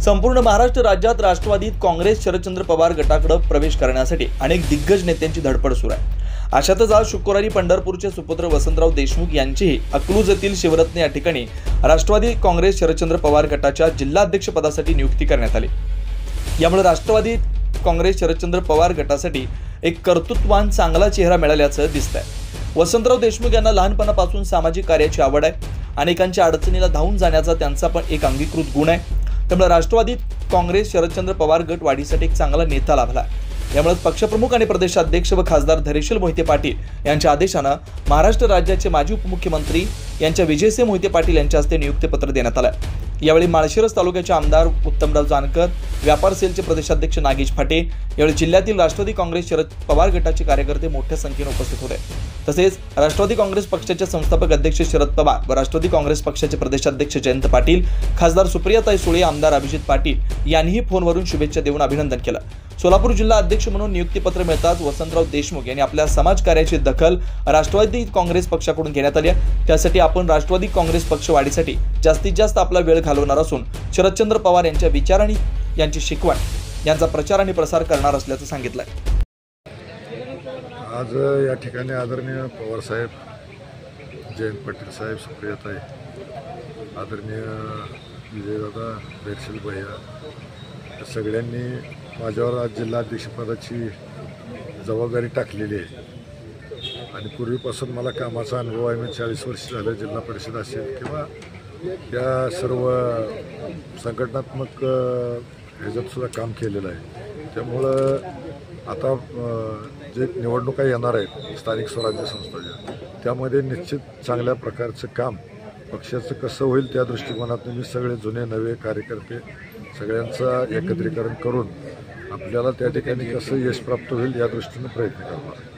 संपूर्ण महाराष्ट्र राज्यात राष्ट्रवादीत काँग्रेस शरदचंद्र पवार गटाकडे प्रवेश करण्यासाठी अनेक दिग्गज नेत्यांची धडपड सुरू आहे। अशातच आज शुक्रवारी पंढरपूरचे सुपुत्र वसंतराव देशमुख यांचीही अकलूज येथील शिवरत्न या ठिकाणी राष्ट्रवादी काँग्रेस शरदचंद्र पवार गटाच्या जिल्हाध्यक्ष पदासाठी नियुक्ती करण्यात आली। यामुळे राष्ट्रवादी काँग्रेस शरदचंद्र पवार गटासाठी एक कर्तृत्ववान चांगला चेहरा मिळाल्याचं दिसतंय। वसंतराव देशमुख यांना लहानपणापासून सामाजिक कार्याची आवड आहे। अनेकांच्या अडचणीला धावून जाण्याचा त्यांचा पण एक अंगीकृत गुण आहे। त्यामुळे राष्ट्रवादी काँग्रेस शरदचंद्र पवार गट वाढीसाठी एक चांगला नेता लाभला। यामुळे पक्षप्रमुख आणि प्रदेशाध्यक्ष व खासदार धैर्यशील मोहिते पाटील यांच्या आदेशानं महाराष्ट्र राज्याचे माजी उपमुख्यमंत्री यांच्या विजयसिंह मोहिते पाटील यांच्या हस्ते नियुक्तीपत्र देण्यात आलं। यावेळी माळशिरस तालुक्याचे आमदार उत्तमराव जानकर, व्यापार सेलचे प्रदेशाध्यक्ष नागेश फाटे, यावेळी जिल्ह्यातील राष्ट्रवादी काँग्रेस शरद पवार गटाचे कार्यकर्ते मोठ्या संख्येने उपस्थित होते। तसेच राष्ट्रवादी काँग्रेस पक्षाचे संस्थापक अध्यक्ष शरद पवार व राष्ट्रवादी काँग्रेस पक्षाचे प्रदेशाध्यक्ष जयंत पाटील, खासदार सुप्रियाताई सुळे, आमदार अभिजित पाटील यांनीही फोनवरून शुभेच्छा देऊन अभिनंदन केलं। सोलापूर जिल्हा अध्यक्ष म्हणून नियुक्तीपत्र मिळताच वसंतराव देशमुख यांनी आपल्या समाजकार्याची दखल राष्ट्रवादी काँग्रेस पक्षाकडून घेण्यात आली आहे। त्यासाठी आपण राष्ट्रवादी काँग्रेस पक्ष वाढीसाठी जास्तीत जास्त आपला वेळ घालवणार असून शरदचंद्र पवार यांच्या विचार आणि यांची शिकवण यांचा प्रचार आणि प्रसार करणार असल्याचं सांगितलं। आज या ठिकाणी आदरणीय पवार साहेब, जयंत पाटील साहेब, सुप्रियाताई, आदरणीय विजयदादा, धैर्यशील भैया सगळ्यांनी माझ्यावर आज जिल्हाध्यक्षपदाची जबाबदारी टाकलेली आहे। आणि पूर्वीपासून मला कामाचा अनुभव आहे। मी 40 वर्ष झाले जिल्हा परिषद असेल किंवा या सर्व संघटनात्मक ह्याच्यात सुद्धा काम केलेलं आहे। त्यामुळं आता जे निवडणुका येणार आहेत स्थानिक स्वराज्य संस्थांच्या, त्यामध्ये निश्चित चांगल्या प्रकारचं काम पक्षाचं कसं होईल त्या दृष्टिकोनातून मी सगळे जुने नवे कार्यकर्ते सगळ्यांचं एकत्रीकरण करून आपल्याला त्या ठिकाणी कसं यश प्राप्त होईल या दृष्टीने प्रयत्न करणार आहे।